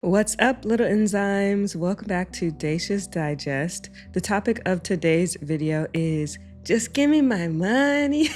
What's up, little enzymes? Welcome back to Dacia's Digest. The topic of today's video is just give me my money.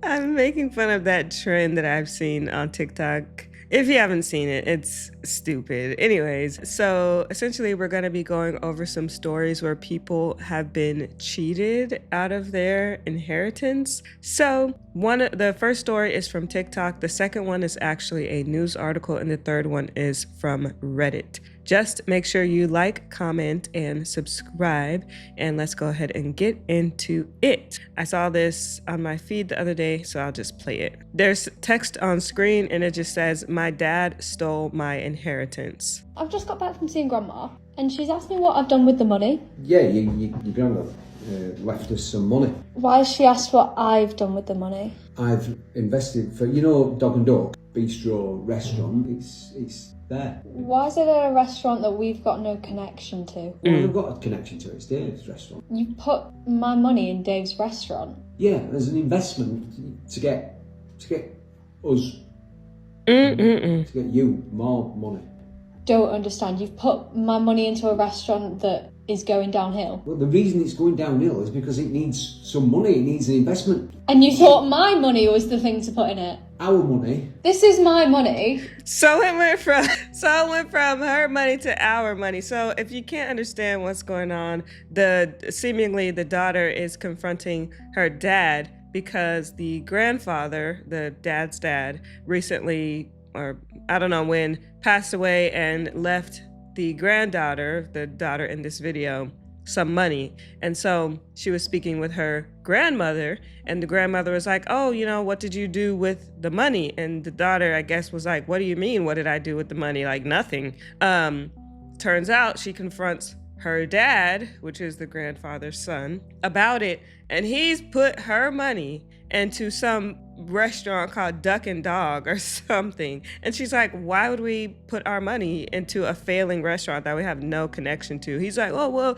I'm making fun of that trend that I've seen on TikTok. If you haven't seen it, it's stupid. Anyways, so essentially we're going to be going over some stories where people have been cheated out of their inheritance. So the first story is from TikTok. The second one is actually a news article, and the third one is from Reddit. Just make sure you like, comment, and subscribe, and let's go ahead and get into it. I saw this on my feed the other day, so I'll just play it. There's text on screen, and it just says, "My dad stole my inheritance." I've just got back from seeing Grandma, and she's asked me what I've done with the money. Yeah, your grandma left us some money. Why has she asked what I've done with the money? I've invested for, Dog and Duck Bistro restaurant. It's there. Why is it at a restaurant that we've got no connection to? Well, I've got a connection to it. It's Dave's restaurant. You put my money in Dave's restaurant? Yeah, as an investment to get us, to get you more money. Don't understand. You've put my money into a restaurant that is going downhill. Well, the reason it's going downhill is because it needs some money. It needs an investment. And you thought my money was the thing to put in it? Our money. This is my money. So it went from her money to our money. So if you can't understand what's going on, seemingly the daughter is confronting her dad because the grandfather, the dad's dad, recently, or I don't know when, passed away and left the granddaughter, the daughter in this video, some money. And so she was speaking with her grandmother, and the grandmother was like, "Oh, what did you do with the money?" And the daughter, I guess, was like, "What do you mean? What did I do with the money? Like nothing." Turns out she confronts her dad, which is the grandfather's son, about it, and he's put her money into some restaurant called Duck and Dog or something. And she's like, "Why would we put our money into a failing restaurant that we have no connection to?" He's like, "Oh, well,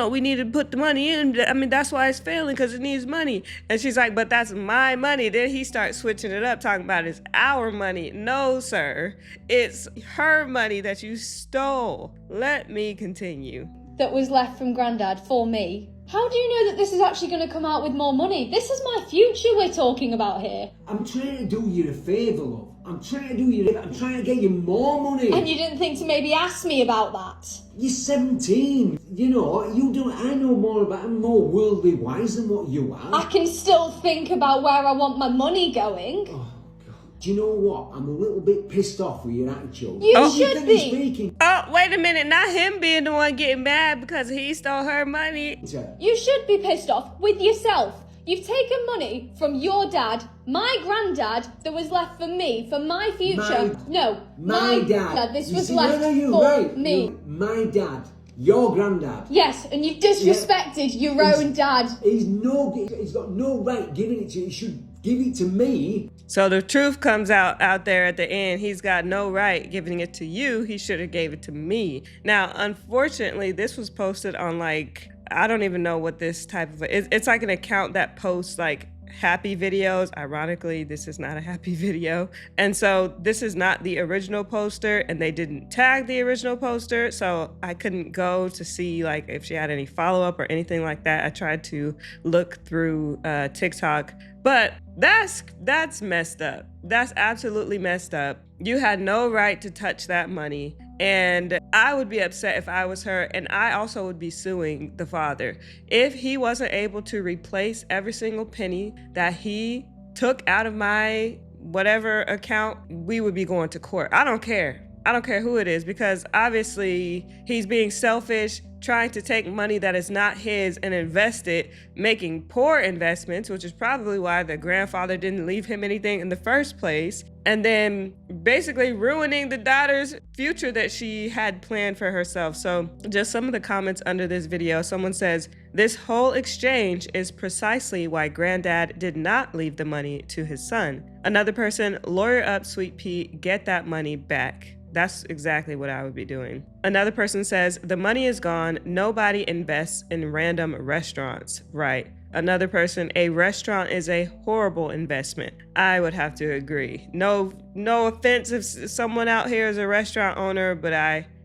we need to put the money in. I mean, that's why it's failing, because it needs money." And she's like, "But that's my money." Then he starts switching it up, talking about it's our money. No, sir. It's her money that you stole. Let me continue. That was left from Grandad for me. How do you know that this is actually going to come out with more money? This is my future we're talking about here. I'm trying to do you a favour, love. I'm trying to get you more money. And you didn't think to maybe ask me about that? You're 17. I know I'm more worldly wise than what you are. I can still think about where I want my money going. Oh, God. Do you know what? I'm a little bit pissed off with your attitude. You should be. Oh, wait a minute. Not him being the one getting mad because he stole her money. You should be pissed off with yourself. You've taken money from your dad, my granddad, that was left for me, for my future. My dad. This you was see, left for me. No, my dad. Your granddad. Yes, and you've disrespected your own dad. He's got no right giving it to you. He should give it to me. So the truth comes out there at the end. He's got no right giving it to you. He should have gave it to me. Now, unfortunately, this was posted on I don't even know what this type of, it's like an account that posts happy videos. Ironically, this is not a happy video. And so this is not the original poster, and they didn't tag the original poster. So I couldn't go to see if she had any follow-up or anything like that. I tried to look through TikTok, but that's messed up. That's absolutely messed up. You had no right to touch that money. And I would be upset if I was her, and I also would be suing the father. If he wasn't able to replace every single penny that he took out of my whatever account, we would be going to court. I don't care. I don't care who it is, because obviously he's being selfish, trying to take money that is not his and invest it, making poor investments, which is probably why the grandfather didn't leave him anything in the first place, and then basically ruining the daughter's future that she had planned for herself. So just some of the comments under this video. Someone says, "This whole exchange is precisely why Granddad did not leave the money to his son." Another person, "Lawyer up, Sweet Pea, get that money back." That's exactly what I would be doing. Another person says, "The money is gone. Nobody invests in random restaurants." Right. Another person, a restaurant is a horrible investment. I would have to agree. No offense if someone out here is a restaurant owner, but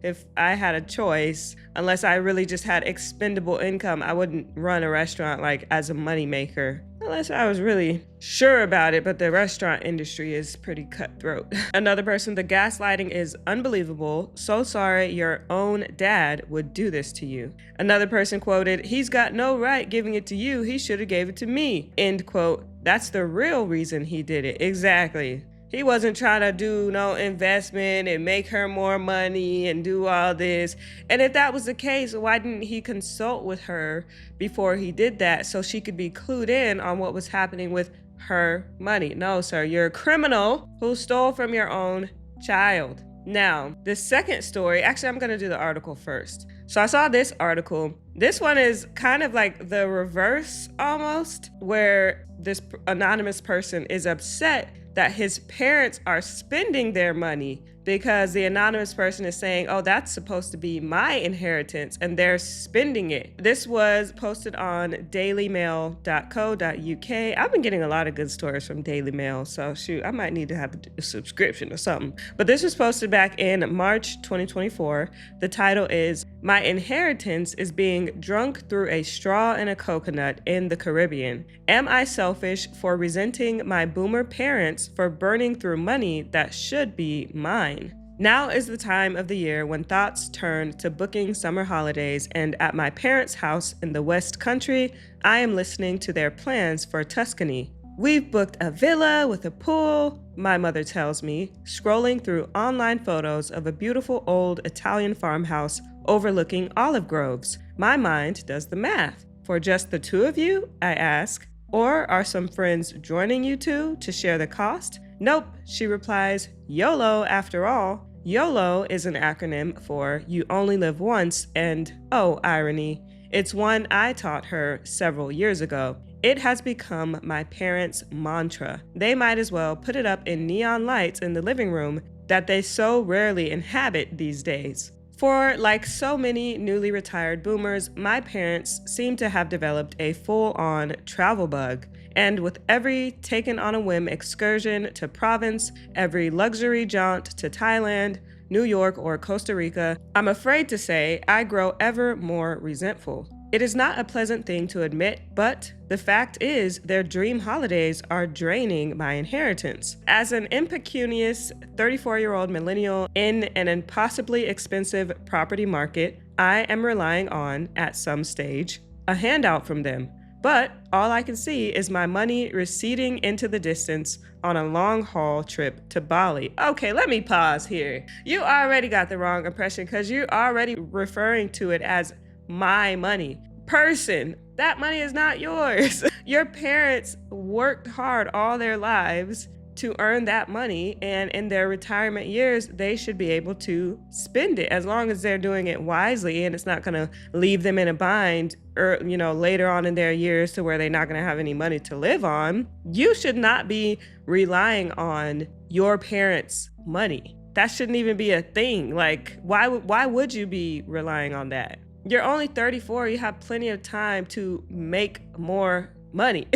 if I had a choice, unless I really just had expendable income, I wouldn't run a restaurant like as a moneymaker. Unless I was really sure about it, but the restaurant industry is pretty cutthroat. Another person, the gaslighting is unbelievable. So sorry your own dad would do this to you. Another person quoted, he's got no right giving it to you. He should have gave it to me. End quote. That's the real reason he did it. Exactly. He wasn't trying to do no investment and make her more money and do all this. And if that was the case, why didn't he consult with her before he did that so she could be clued in on what was happening with her money? No, sir, you're a criminal who stole from your own child. Now, the second story, actually, I'm going to do the article first. So I saw this article. This one is kind of like the reverse almost, where this anonymous person is upset that his parents are spending their money because the anonymous person is saying, oh, that's supposed to be my inheritance, and they're spending it. This was posted on dailymail.co.uk. I've been getting a lot of good stories from Daily Mail, so shoot, I might need to have a subscription or something. But this was posted back in March 2024. The title is, My Inheritance is Being Drunk Through a Straw in a Coconut in the Caribbean. Am I selfish for resenting my boomer parents for burning through money that should be mine? Now is the time of the year when thoughts turn to booking summer holidays, and at my parents' house in the West Country, I am listening to their plans for Tuscany. We've booked a villa with a pool, my mother tells me, scrolling through online photos of a beautiful old Italian farmhouse overlooking olive groves. My mind does the math. For just the two of you, I ask, or are some friends joining you two to share the cost? Nope, she replies, YOLO after all. YOLO is an acronym for You Only Live Once, and oh, irony, it's one I taught her several years ago. It has become my parents' mantra. They might as well put it up in neon lights in the living room that they so rarely inhabit these days. For like so many newly retired boomers, my parents seem to have developed a full-on travel bug. And with every taken-on-a-whim excursion to province, every luxury jaunt to Thailand, New York, or Costa Rica, I'm afraid to say I grow ever more resentful. It is not a pleasant thing to admit, but the fact is their dream holidays are draining my inheritance. As an impecunious 34-year-old millennial in an impossibly expensive property market, I am relying on, at some stage, a handout from them. But all I can see is my money receding into the distance on a long-haul trip to Bali. Okay, let me pause here. You already got the wrong impression because you're already referring to it as my money. Person, that money is not yours. Your parents worked hard all their lives to earn that money, and in their retirement years, they should be able to spend it as long as they're doing it wisely and it's not going to leave them in a bind or, later on in their years to where they're not going to have any money to live on. You should not be relying on your parents' money. That shouldn't even be a thing. Like, why would you be relying on that? You're only 34. You have plenty of time to make more money.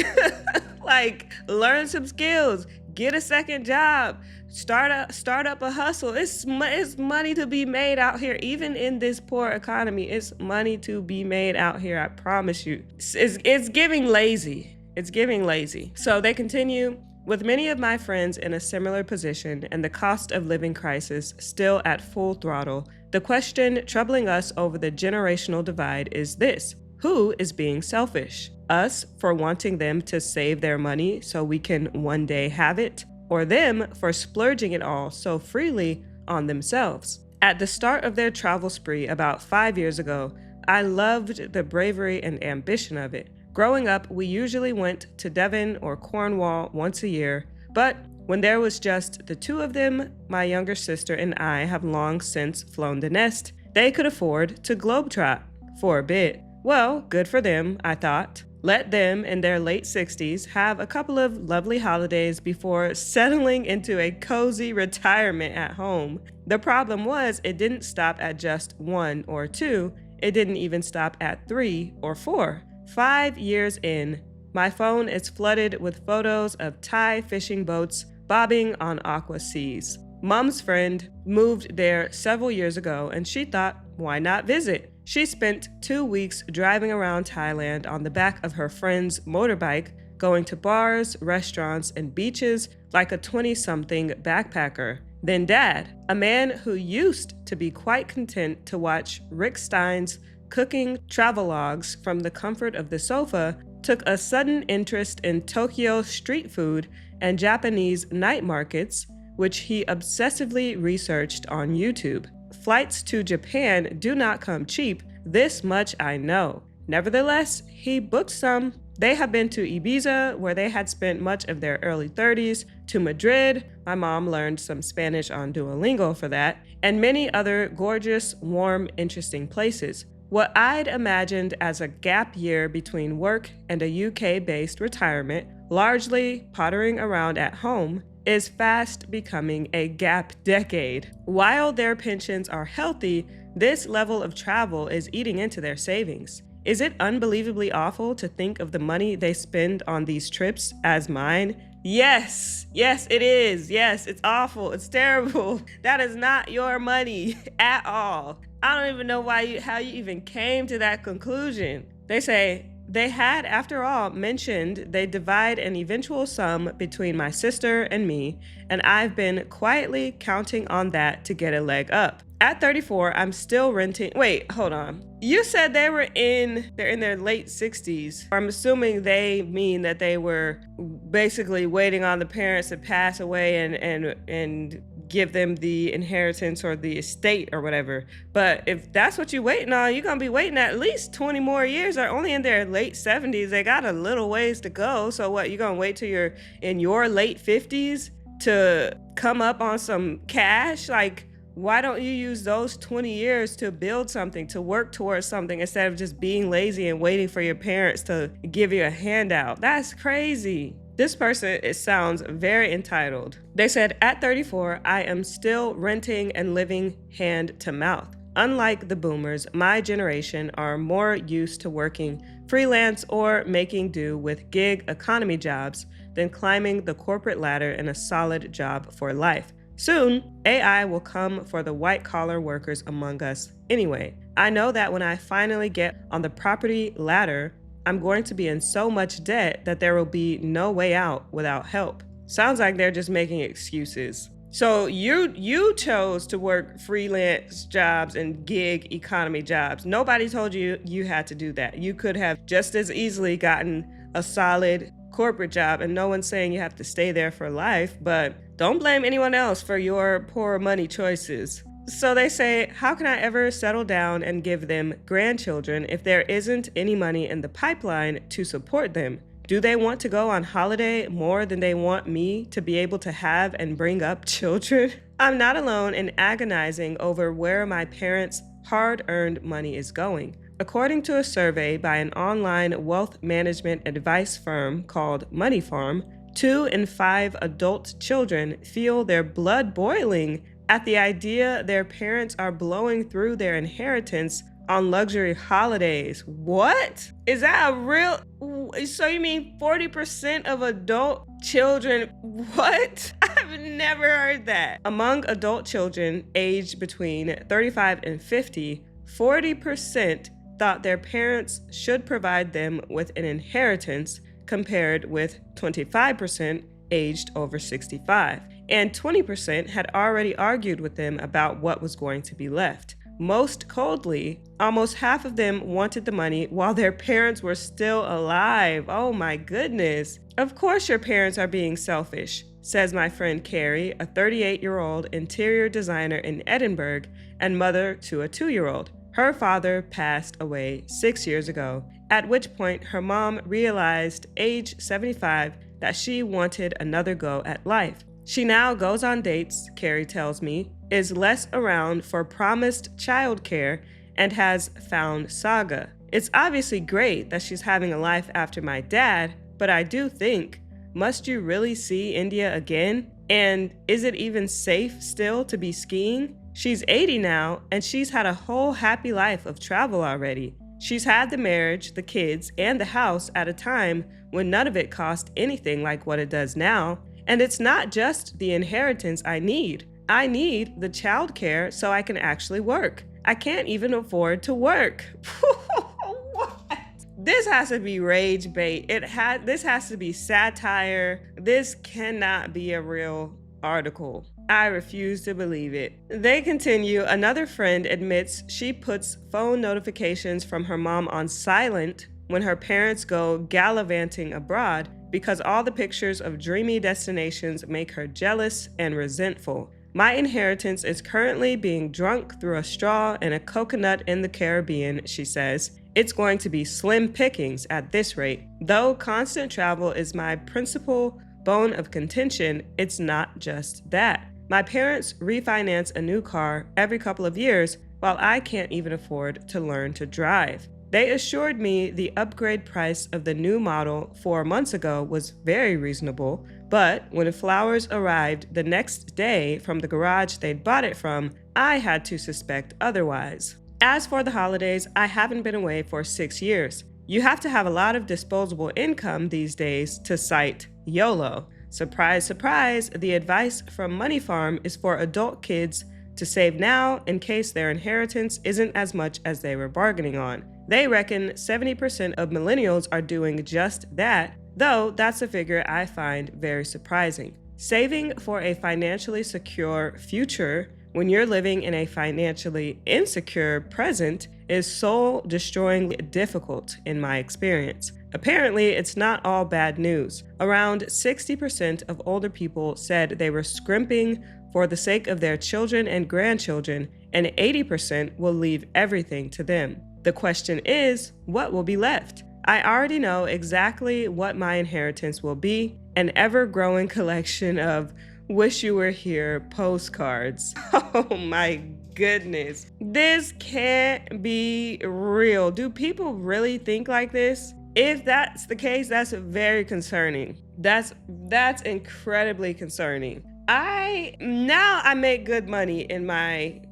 Like, learn some skills, get a second job, start up a hustle. It's money to be made out here. Even in this poor economy, it's money to be made out here. I promise you. It's giving lazy. It's giving lazy. So they continue. With many of my friends in a similar position and the cost of living crisis still at full throttle, the question troubling us over the generational divide is this: who is being selfish? Us for wanting them to save their money so we can one day have it, or them for splurging it all so freely on themselves? At the start of their travel spree about 5 years ago, I loved the bravery and ambition of it. Growing up, we usually went to Devon or Cornwall once a year, but when there was just the two of them, my younger sister and I have long since flown the nest. They could afford to globetrot for a bit. Well, good for them, I thought. Let them, in their late 60s, have a couple of lovely holidays before settling into a cozy retirement at home. The problem was, it didn't stop at just 1 or 2. It didn't even stop at 3 or 4. 5 years in, my phone is flooded with photos of Thai fishing boats bobbing on aqua seas. Mom's friend moved there several years ago and she thought, why not visit? She spent 2 weeks driving around Thailand on the back of her friend's motorbike, going to bars, restaurants, and beaches like a 20-something backpacker. Then Dad, a man who used to be quite content to watch Rick Stein's cooking travelogues from the comfort of the sofa, took a sudden interest in Tokyo street food and Japanese night markets, which he obsessively researched on YouTube. Flights to Japan do not come cheap, this much I know. Nevertheless, he booked some. They have been to Ibiza, where they had spent much of their early 30s, to Madrid, my mom learned some Spanish on Duolingo for that, and many other gorgeous, warm, interesting places. What I'd imagined as a gap year between work and a UK-based retirement, largely pottering around at home, is fast becoming a gap decade. While their pensions are healthy, this level of travel is eating into their savings. Is it unbelievably awful to think of the money they spend on these trips as mine? Yes, it is. Yes, it's awful. It's terrible. That is not your money at all. I don't even know how you even came to that conclusion. They say, they had, after all, mentioned they divide an eventual sum between my sister and me, and I've been quietly counting on that to get a leg up. At 34, I'm still renting. Wait, hold on. You said they're in their late 60s. I'm assuming they mean that they were basically waiting on the parents to pass away and give them the inheritance or the estate or whatever. But if that's what you're waiting on, you're gonna be waiting at least 20 more years. They're only in their late 70s. They got a little ways to go. So what, you're gonna wait till you're in your late 50s to come up on some cash? Like, why don't you use those 20 years to build something, to work towards something, instead of just being lazy and waiting for your parents to give you a handout? That's crazy. This person, it sounds very entitled. They said, at 34, I am still renting and living hand to mouth. Unlike the boomers, my generation are more used to working freelance or making do with gig economy jobs than climbing the corporate ladder in a solid job for life. Soon, AI will come for the white-collar workers among us anyway. I know that when I finally get on the property ladder, I'm going to be in so much debt that there will be no way out without help. Sounds like they're just making excuses. So you chose to work freelance jobs and gig economy jobs. Nobody told you you had to do that. You could have just as easily gotten a solid corporate job, and no one's saying you have to stay there for life, but don't blame anyone else for your poor money choices. So they say, how can I ever settle down and give them grandchildren if there isn't any money in the pipeline to support them? Do they want to go on holiday more than they want me to be able to have and bring up children? I'm not alone in agonizing over where my parents' hard-earned money is going. According to a survey by an online wealth management advice firm called Money Farm, 2 in 5 adult children feel their blood boiling at the idea their parents are blowing through their inheritance on luxury holidays. What? Is that a real? So you mean 40% of adult children? What? I've never heard that. Among adult children aged between 35 and 50, 40% thought their parents should provide them with an inheritance, compared with 25% aged over 65. And 20% had already argued with them about what was going to be left. Most coldly, almost half of them wanted the money while their parents were still alive. Oh my goodness. Of course your parents are being selfish, says my friend Carrie, a 38-year-old interior designer in Edinburgh and mother to a 2-year-old. Her father passed away 6 years ago, at which point her mom realized, age 75, that she wanted another go at life. She now goes on dates, Carrie tells me, is less around for promised childcare, and has found Saga. It's obviously great that she's having a life after my dad, but I do think, must you really see India again? And is it even safe still to be skiing? She's 80 now, and she's had a whole happy life of travel already. She's had the marriage, the kids, and the house at a time when none of it cost anything like what it does now. And it's not just the inheritance I need. I need the childcare so I can actually work. I can't even afford to work. What? This has to be rage bait. This has to be satire. This cannot be a real article. I refuse to believe it. They continue, another friend admits she puts phone notifications from her mom on silent when her parents go gallivanting abroad because all the pictures of dreamy destinations make her jealous and resentful. My inheritance is currently being drunk through a straw in a coconut in the Caribbean, she says. It's going to be slim pickings at this rate. Though constant travel is my principal bone of contention, it's not just that. My parents refinance a new car every couple of years while I can't even afford to learn to drive. They assured me the upgrade price of the new model 4 months ago was very reasonable, but when the flowers arrived the next day from the garage they'd bought it from, I had to suspect otherwise. As for the holidays, I haven't been away for 6 years. You have to have a lot of disposable income these days to cite YOLO. Surprise, surprise, the advice from Money Farm is for adult kids to save now in case their inheritance isn't as much as they were bargaining on. They reckon 70% of millennials are doing just that, though that's a figure I find very surprising. Saving for a financially secure future when you're living in a financially insecure present is soul-destroyingly difficult in my experience. Apparently, it's not all bad news. Around 60% of older people said they were scrimping for the sake of their children and grandchildren, and 80% will leave everything to them. The question is, what will be left? I already know exactly what my inheritance will be, an ever-growing collection of wish you were here postcards. Oh my goodness. This can't be real. Do people really think like this? If that's the case, that's very concerning. That's incredibly concerning. I make good money in my,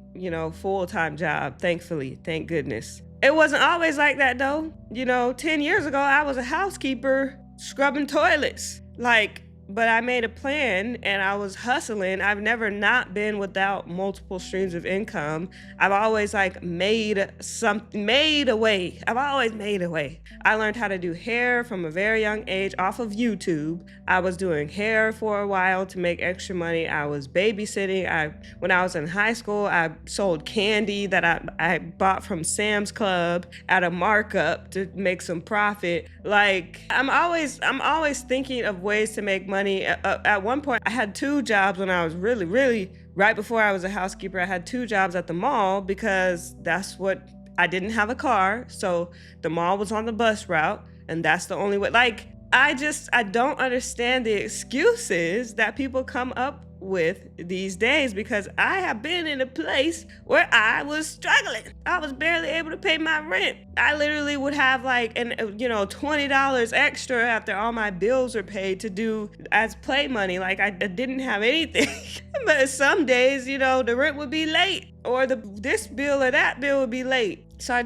full-time job, thankfully, thank goodness. It wasn't always like that though. 10 years ago, I was a housekeeper scrubbing toilets. But I made a plan and I was hustling. I've never not been without multiple streams of income. I've always made a way. I've always made a way. I learned how to do hair from a very young age off of YouTube. I was doing hair for a while to make extra money. I was babysitting. When I was in high school, I sold candy that I bought from Sam's Club at a markup to make some profit. I'm always thinking of ways to make money. At one point, I had 2 jobs when I was really, right before I was a housekeeper. I had 2 jobs at the mall because I didn't have a car. So the mall was on the bus route and that's the only way. I don't understand the excuses that people come up with these days because I have been in a place where I was struggling. I was barely able to pay my rent. I literally would have $20 extra after all my bills are paid to do as play money. I didn't have anything. But some days, the rent would be late or this bill or that bill would be late. So I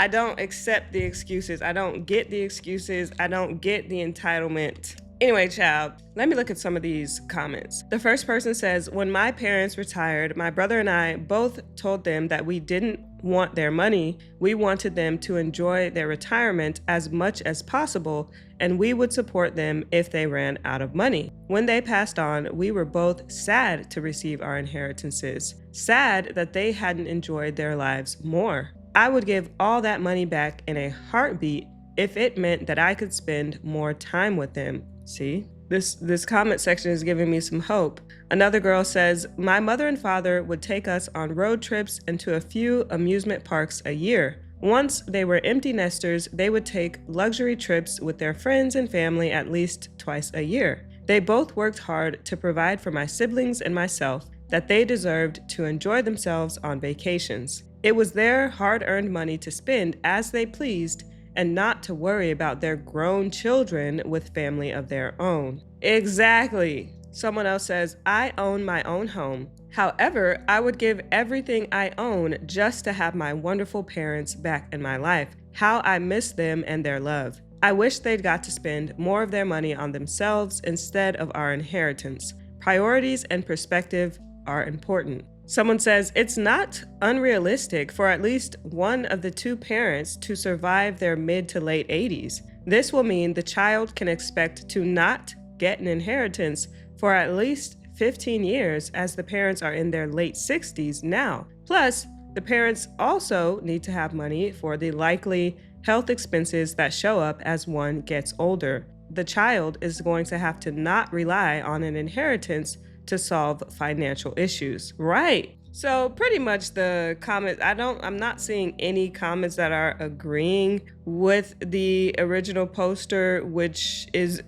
don't accept the excuses. I don't get the excuses. I don't get the entitlement. Anyway, child, let me look at some of these comments. The first person says, when my parents retired, my brother and I both told them that we didn't want their money. We wanted them to enjoy their retirement as much as possible, and we would support them if they ran out of money. When they passed on, we were both sad to receive our inheritances, sad that they hadn't enjoyed their lives more. I would give all that money back in a heartbeat if it meant that I could spend more time with them. See, this comment section is giving me some hope. Another girl says, my mother and father would take us on road trips and to a few amusement parks a year. Once they were empty nesters, they would take luxury trips with their friends and family at least twice a year. They both worked hard to provide for my siblings and myself that they deserved to enjoy themselves on vacations. It was their hard-earned money to spend as they pleased and not to worry about their grown children with family of their own. Exactly. Someone else says, I own my own home. However, I would give everything I own just to have my wonderful parents back in my life. How I miss them and their love. I wish they'd got to spend more of their money on themselves instead of our inheritance. Priorities and perspective are important. Someone says, it's not unrealistic for at least one of the two parents to survive their mid to late 80s. This will mean the child can expect to not get an inheritance for at least 15 years, as the parents are in their late 60s now. Plus, the parents also need to have money for the likely health expenses that show up as one gets older. The child is going to have to not rely on an inheritance to solve financial issues. Right. So pretty much the comments, I'm not seeing any comments that are agreeing with the original poster, which is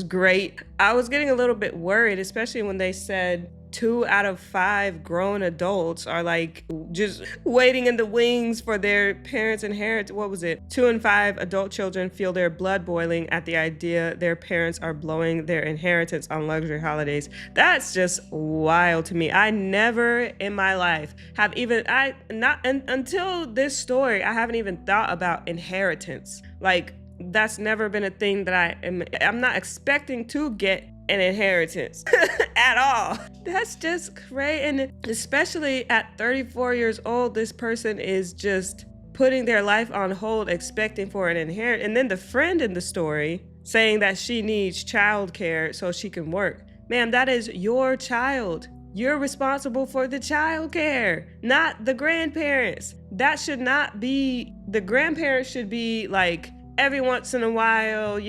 great. I was getting a little bit worried, especially when they said 2 out of 5 grown adults are like just waiting in the wings for their parents' inheritance. What was it? 2 in 5 adult children feel their blood boiling at the idea their parents are blowing their inheritance on luxury holidays. That's just wild to me. I never in my life have until this story, I haven't even thought about inheritance. Like, that's never been a thing that I'm not expecting to get an inheritance at all. That's just crazy. And especially at 34 years old, this person is just putting their life on hold, expecting for an inheritance. And then the friend in the story saying that she needs childcare so she can work. Ma'am, that is your child. You're responsible for the childcare, not the grandparents. That should not be, the grandparents should be like every once in a while,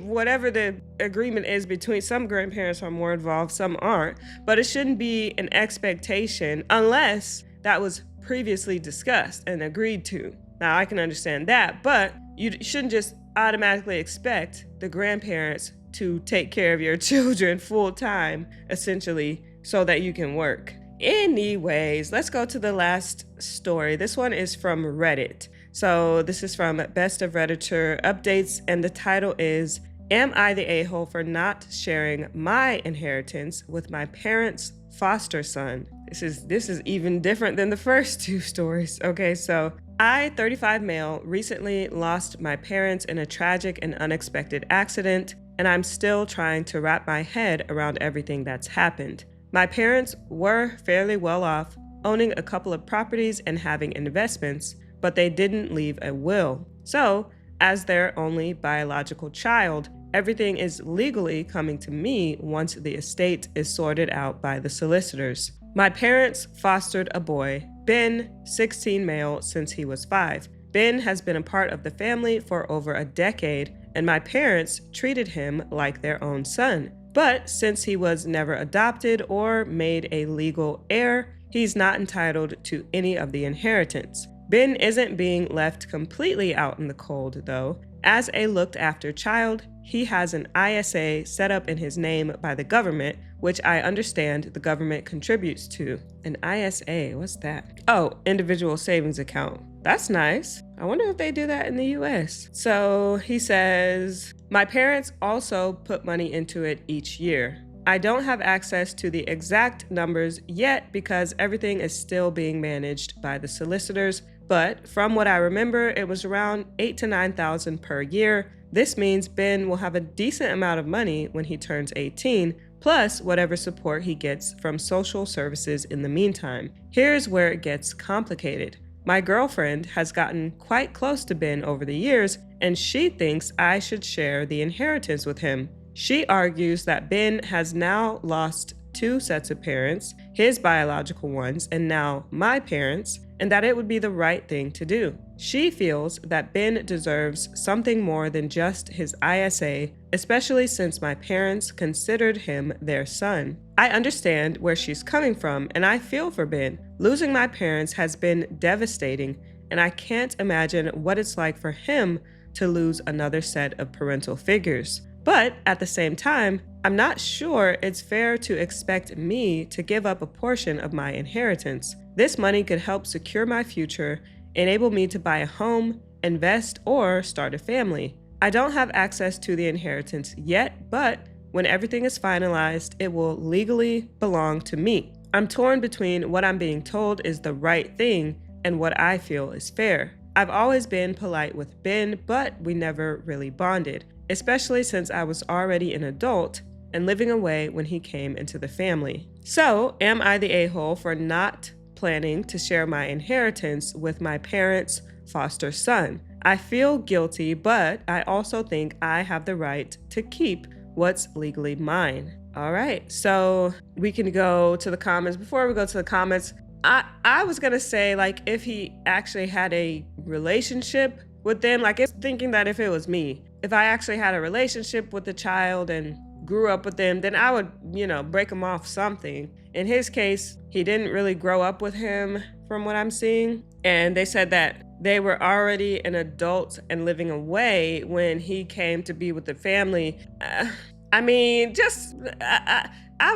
whatever the agreement is between, some grandparents are more involved, some aren't, but it shouldn't be an expectation unless that was previously discussed and agreed to. Now, I can understand that, but you shouldn't just automatically expect the grandparents to take care of your children full time, essentially, so that you can work. Anyways, let's go to the last story. This one is from Reddit. So this is from Best of Redditor Updates, and the title is, Am I the a-hole for not sharing my inheritance with my parents' foster son? This is even different than the first 2 stories. Okay, so I, 35 male, recently lost my parents in a tragic and unexpected accident, and I'm still trying to wrap my head around everything that's happened. My parents were fairly well off, owning a couple of properties and having investments, but they didn't leave a will. So, as their only biological child, everything is legally coming to me once the estate is sorted out by the solicitors. My parents fostered a boy, Ben, 16 male, since he was 5. Ben has been a part of the family for over a decade, and my parents treated him like their own son. But since he was never adopted or made a legal heir, he's not entitled to any of the inheritance. Ben isn't being left completely out in the cold, though. As a looked-after child, he has an ISA set up in his name by the government, which I understand the government contributes to. An ISA, what's that? Oh, individual savings account. That's nice. I wonder if they do that in the US. So he says, my parents also put money into it each year. I don't have access to the exact numbers yet because everything is still being managed by the solicitors, but from what I remember, it was around $8,000 to $9,000 per year. This means Ben will have a decent amount of money when he turns 18, plus whatever support he gets from social services in the meantime. Here's where it gets complicated. My girlfriend has gotten quite close to Ben over the years, and she thinks I should share the inheritance with him. She argues that Ben has now lost 2 sets of parents, his biological ones, and now my parents, and that it would be the right thing to do. She feels that Ben deserves something more than just his ISA, especially since my parents considered him their son. I understand where she's coming from, and I feel for Ben. Losing my parents has been devastating, and I can't imagine what it's like for him to lose another set of parental figures. But at the same time, I'm not sure it's fair to expect me to give up a portion of my inheritance. This money could help secure my future, enable me to buy a home, invest, or start a family. I don't have access to the inheritance yet, but When everything is finalized, it will legally belong to me. I'm torn between what I'm being told is the right thing and what I feel is fair. I've always been polite with Ben, but we never really bonded, especially since I was already an adult and living away when he came into the family. So, am I the a-hole for not planning to share my inheritance with my parents' foster son? I feel guilty, but I also think I have the right to keep what's legally mine. All right, so we can go to the comments. Before we go to the comments, I was gonna say, like, if he actually had a relationship with them, like, thinking that if it was me, if I actually had a relationship with the child and grew up with them, then I would, break him off something. In his case, he didn't really grow up with him from what I'm seeing. And they said that they were already an adult and living away when he came to be with the family. I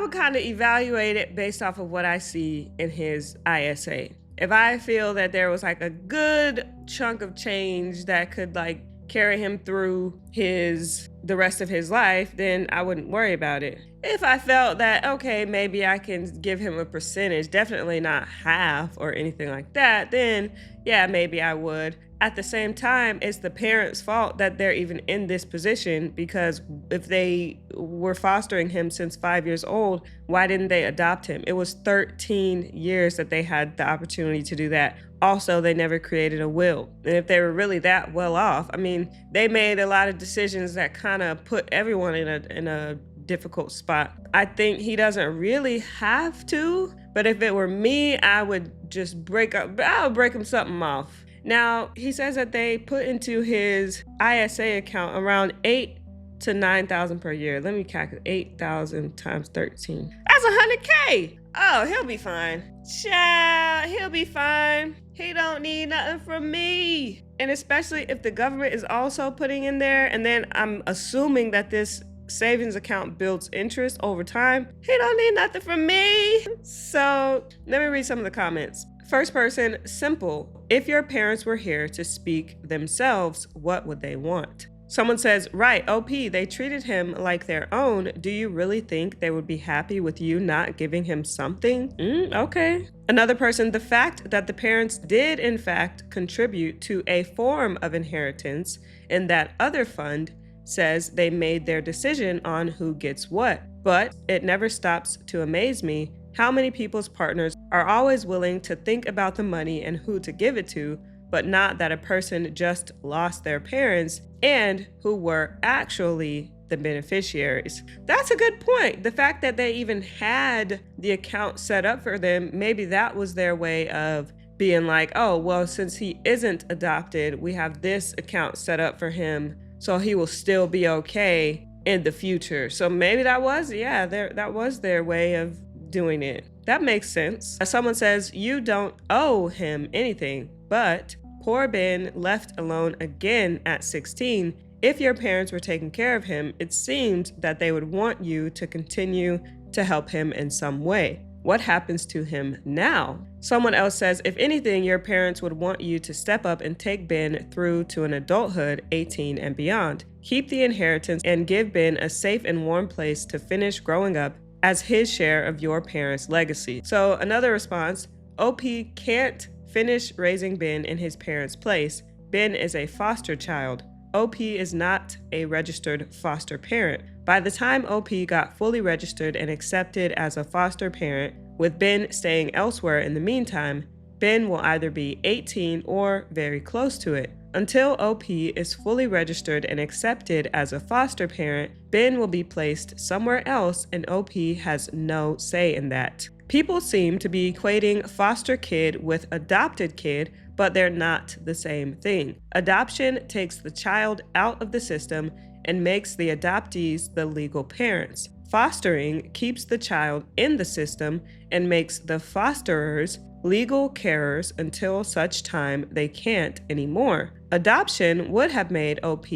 would kind of evaluate it based off of what I see in his ISA. If I feel that there was like a good chunk of change that could like carry him through the rest of his life, then I wouldn't worry about it. If I felt that, okay, maybe I can give him a percentage, definitely not half or anything like that, then yeah, maybe I would. At the same time, it's the parents' fault that they're even in this position, because if they were fostering him since 5 years old, why didn't they adopt him? It was 13 years that they had the opportunity to do that. Also, they never created a will. And if they were really that well off, I mean, they made a lot of decisions that kind of put everyone in a difficult spot. I think he doesn't really have to, but if it were me, I would just I would break him something off. Now, he says that they put into his ISA account around $8,000 to $9,000 per year. Let me calculate 8,000 times 13. That's $100K. Oh, he'll be fine. Child, he'll be fine. He don't need nothing from me. And especially if the government is also putting in there, and then I'm assuming that this savings account builds interest over time, he don't need nothing from me. So let me read some of the comments. First person, simple. If your parents were here to speak themselves, what would they want? Someone says, right, OP, they treated him like their own. Do you really think they would be happy with you not giving him something? Okay. Another person, the fact that the parents did in fact contribute to a form of inheritance in that other fund says they made their decision on who gets what. But it never stops to amaze me how many people's partners are always willing to think about the money and who to give it to, but not that a person just lost their parents and who were actually the beneficiaries. That's a good point. The fact that they even had the account set up for them, maybe that was their way of being like, oh, well, since he isn't adopted, we have this account set up for him, so he will still be okay in the future. So maybe that was their way of doing it. That makes sense. Someone says, you don't owe him anything, but poor Ben left alone again at 16. If your parents were taking care of him, it seemed that they would want you to continue to help him in some way. What happens to him now? Someone else says, if anything, your parents would want you to step up and take Ben through to an adulthood, 18 and beyond. Keep the inheritance and give Ben a safe and warm place to finish growing up as his share of your parents' legacy. So another response, OP can't finish raising Ben in his parents' place. Ben is a foster child. OP is not a registered foster parent. By the time OP got fully registered and accepted as a foster parent, with Ben staying elsewhere in the meantime, Ben will either be 18 or very close to it. Until OP is fully registered and accepted as a foster parent, Ben will be placed somewhere else and OP has no say in that. People seem to be equating foster kid with adopted kid, but they're not the same thing. Adoption takes the child out of the system and makes the adoptees the legal parents. Fostering keeps the child in the system and makes the fosterers legal carers until such time they can't anymore. Adoption would have made OP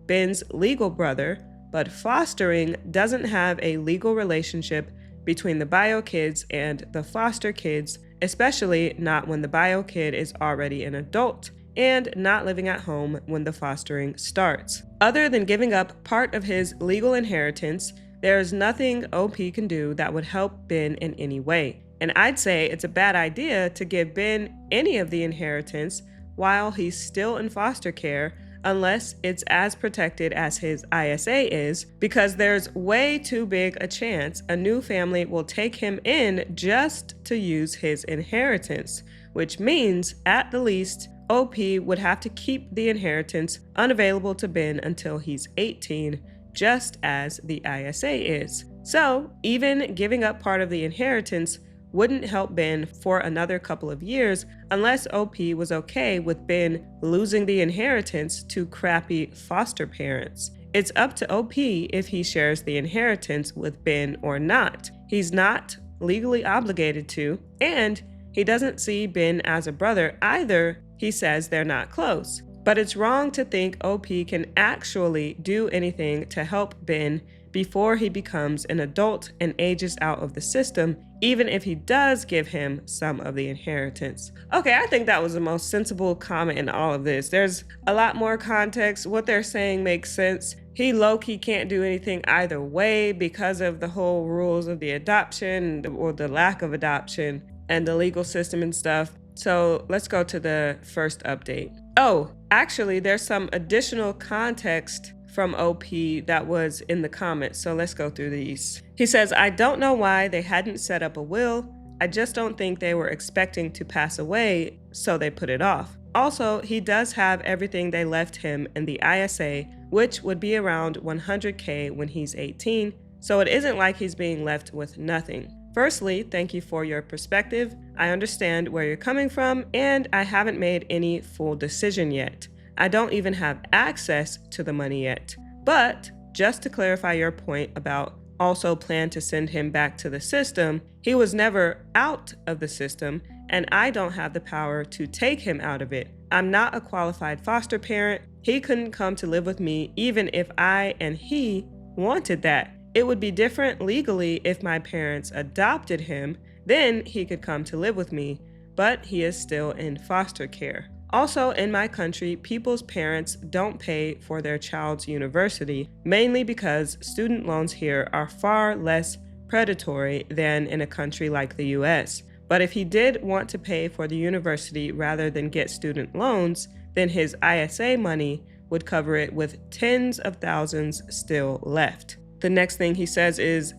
Ben's legal brother, but fostering doesn't have a legal relationship between the bio kids and the foster kids, especially not when the bio kid is already an adult and not living at home when the fostering starts. Other than giving up part of his legal inheritance, There's nothing OP can do that would help Ben in any way. And I'd say it's a bad idea to give Ben any of the inheritance while he's still in foster care, unless it's as protected as his ISA is, because there's way too big a chance a new family will take him in just to use his inheritance, which means, at the least, OP would have to keep the inheritance unavailable to Ben until he's 18, just as the ISA is. So, even giving up part of the inheritance wouldn't help Ben for another couple of years unless OP was okay with Ben losing the inheritance to crappy foster parents. It's up to OP if he shares the inheritance with Ben or not. He's not legally obligated to, and he doesn't see Ben as a brother either. He says they're not close. But it's wrong to think OP can actually do anything to help Ben before he becomes an adult and ages out of the system, even if he does give him some of the inheritance. Okay, I think that was the most sensible comment in all of this. There's a lot more context. What they're saying makes sense. He low-key can't do anything either way because of the whole rules of the adoption or the lack of adoption and the legal system and stuff. So let's go to the first update. Oh, actually, there's some additional context from OP that was in the comments, so let's go through these. He says, I don't know why they hadn't set up a will. I just don't think they were expecting to pass away, so they put it off. Also, he does have everything they left him in the ISA, which would be around 100K when he's 18, so it isn't like he's being left with nothing. Firstly, thank you for your perspective. I understand where you're coming from, and I haven't made any full decision yet. I don't even have access to the money yet. But just to clarify your point about also plan to send him back to the system, he was never out of the system, and I don't have the power to take him out of it. I'm not a qualified foster parent. He couldn't come to live with me even if I and he wanted that. It would be different legally if my parents adopted him, then he could come to live with me, but he is still in foster care. Also, in my country, people's parents don't pay for their child's university, mainly because student loans here are far less predatory than in a country like the US. But if he did want to pay for the university rather than get student loans, then his ISA money would cover it with tens of thousands still left. The next thing he says is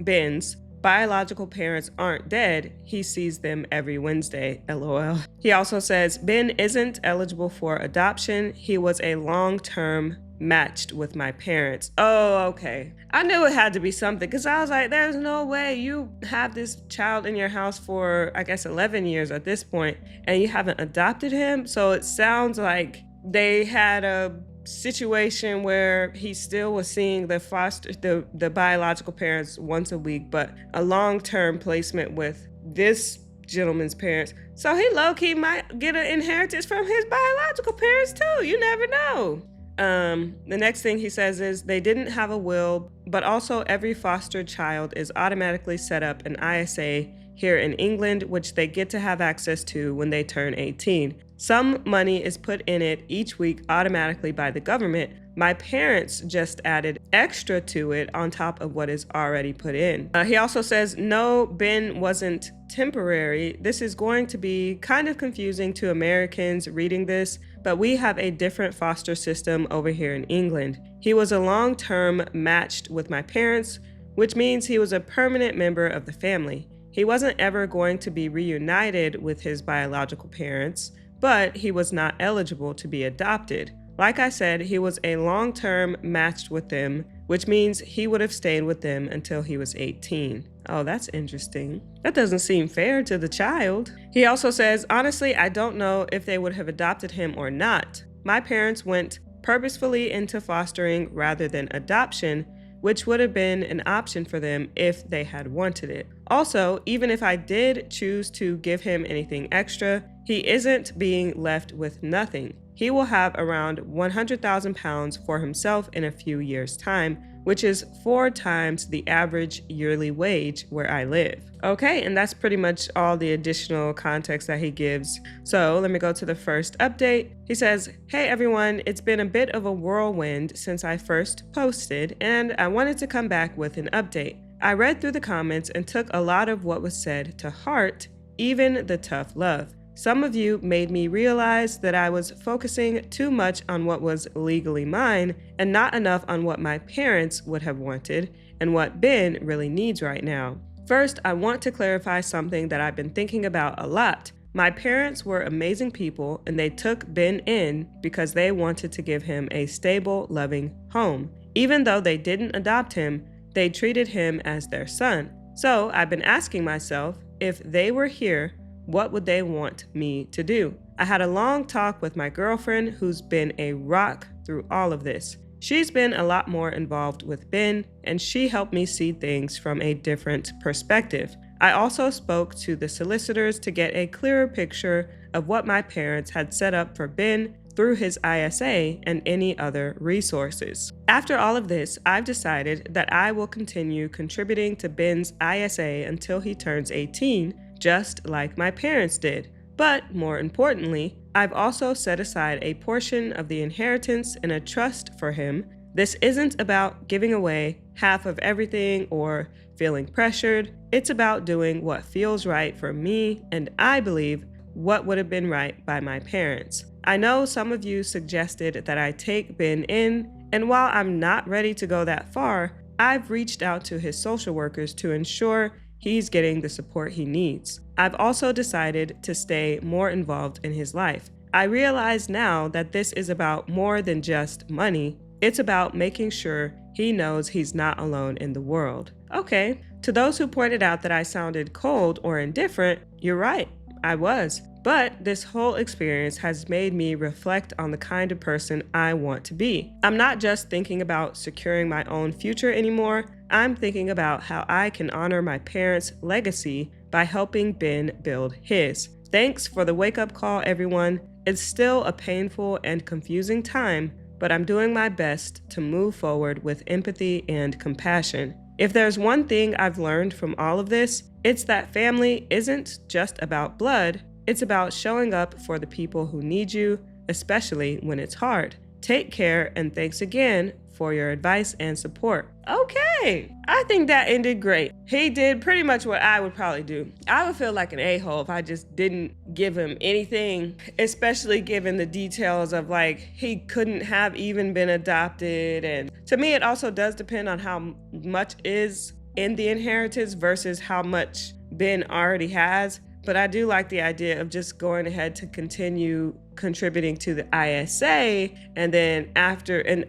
Ben's biological parents aren't dead. He sees them every Wednesday, LOL. He also says Ben isn't eligible for adoption. He was a long-term matched with my parents. Oh, okay. I knew it had to be something because I was like, there's no way you have this child in your house for, I guess, 11 years at this point, and you haven't adopted him. So it sounds like they had a situation where he still was seeing the biological parents once a week, but a long-term placement with this gentleman's parents. So he low-key might get an inheritance from his biological parents too. You never know. The next thing he says is they didn't have a will, but also every foster child is automatically set up an ISA here in England, which they get to have access to when they turn 18. Some money is put in it each week automatically by the government. My parents just added extra to it on top of what is already put in. He also says, no, Ben wasn't temporary. This is going to be kind of confusing to Americans reading this, but we have a different foster system over here in England. He was a long-term matched with my parents, which means he was a permanent member of the family. He wasn't ever going to be reunited with his biological parents, but he was not eligible to be adopted. Like I said, he was a long-term matched with them, which means he would have stayed with them until he was 18. Oh, that's interesting. That doesn't seem fair to the child. He also says, honestly, I don't know if they would have adopted him or not. My parents went purposefully into fostering rather than adoption, which would have been an option for them if they had wanted it. Also, even if I did choose to give him anything extra, he isn't being left with nothing. he will have around 100,000 pounds for himself in a few years' time, which is 4 times the average yearly wage where I live. Okay, and that's pretty much all the additional context that he gives. So let me go to the first update. He says, "Hey everyone, it's been a bit of a whirlwind since I first posted, and I wanted to come back with an update. I read through the comments and took a lot of what was said to heart, even the tough love. Some of you made me realize that I was focusing too much on what was legally mine and not enough on what my parents would have wanted and what Ben really needs right now. First, I want to clarify something that I've been thinking about a lot. My parents were amazing people and they took Ben in because they wanted to give him a stable, loving home. Even though they didn't adopt him, they treated him as their son. So I've been asking myself, if they were here, what would they want me to do? I had a long talk with my girlfriend who's been a rock through all of this. She's been a lot more involved with Ben, and she helped me see things from a different perspective. I also spoke to the solicitors to get a clearer picture of what my parents had set up for Ben through his ISA and any other resources. After all of this, I've decided that I will continue contributing to Ben's ISA until he turns 18, just like my parents did. But more importantly, I've also set aside a portion of the inheritance in a trust for him. This isn't about giving away half of everything or feeling pressured. It's about doing what feels right for me, and I believe what would have been right by my parents. I know some of you suggested that I take Ben in, and while I'm not ready to go that far, I've reached out to his social workers to ensure he's getting the support he needs. I've also decided to stay more involved in his life. I realize now that this is about more than just money. It's about making sure he knows he's not alone in the world. Okay, to those who pointed out that I sounded cold or indifferent, you're right, I was. But this whole experience has made me reflect on the kind of person I want to be. I'm not just thinking about securing my own future anymore. I'm thinking about how I can honor my parents' legacy by helping Ben build his. Thanks for the wake-up call, everyone. It's still a painful and confusing time, but I'm doing my best to move forward with empathy and compassion. If there's one thing I've learned from all of this, it's that family isn't just about blood. It's about showing up for the people who need you, especially when it's hard. Take care, and thanks again for your advice and support." Okay, I think that ended great. He did pretty much what I would probably do. I would feel like an a-hole if I just didn't give him anything, especially given the details of like he couldn't have even been adopted. And to me, it also does depend on how much is in the inheritance versus how much Ben already has. But I do like the idea of just going ahead to continue contributing to the ISA, and then after and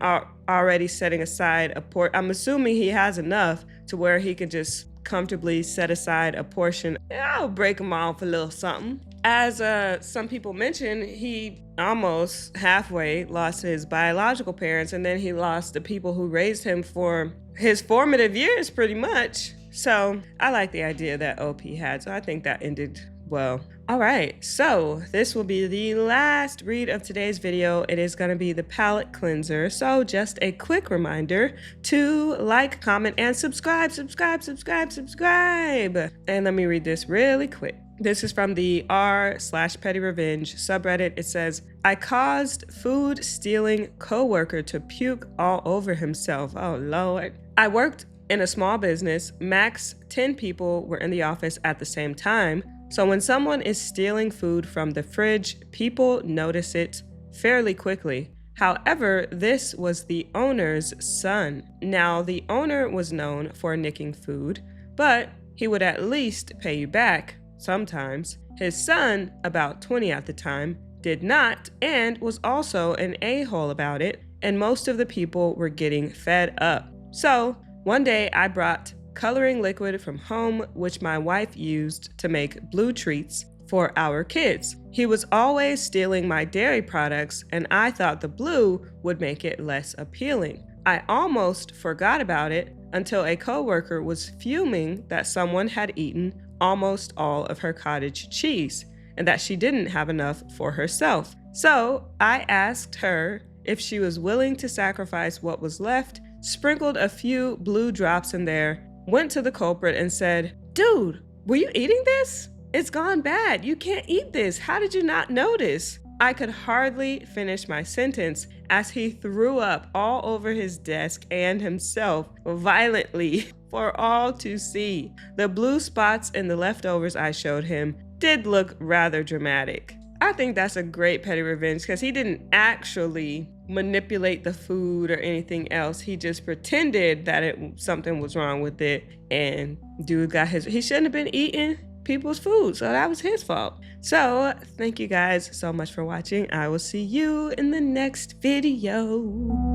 already setting aside a portion. I'm assuming he has enough to where he could just comfortably set aside a portion. I'll break him off a little something. As some people mentioned, he almost halfway lost his biological parents, and then he lost the people who raised him for his formative years pretty much. So I like the idea that OP had, so I think that ended well. All right, so this will be the last read of today's video. It is going to be the palette cleanser. So just a quick reminder to like, comment, and subscribe. And let me read this really quick. This is from the r/petty revenge subreddit. It says, "I caused food stealing coworker to puke all over himself." Oh Lord. "I worked in a small business. Max 10 people were in the office at the same time. So when someone is stealing food from the fridge, people notice it fairly quickly. However, this was the owner's son. Now, the owner was known for nicking food, but he would at least pay you back sometimes. His son, about 20 at the time, did not and was also an a-hole about it, and most of the people were getting fed up. So one day I brought coloring liquid from home, which my wife used to make blue treats for our kids. He was always stealing my dairy products, and I thought the blue would make it less appealing. I almost forgot about it until a coworker was fuming that someone had eaten almost all of her cottage cheese and that she didn't have enough for herself. So I asked her if she was willing to sacrifice what was left, sprinkled a few blue drops in there, went to the culprit and said, "Dude, were you eating this? It's gone bad. You can't eat this. How did you not notice?" I could hardly finish my sentence as he threw up all over his desk and himself violently for all to see. The blue spots in the leftovers I showed him did look rather dramatic. I think that's a great petty revenge because he didn't actually manipulate the food or anything else. He just pretended that something was wrong with it, and dude got he shouldn't have been eating people's food, so that was his fault. So thank you guys so much for watching. I will see you in the next video.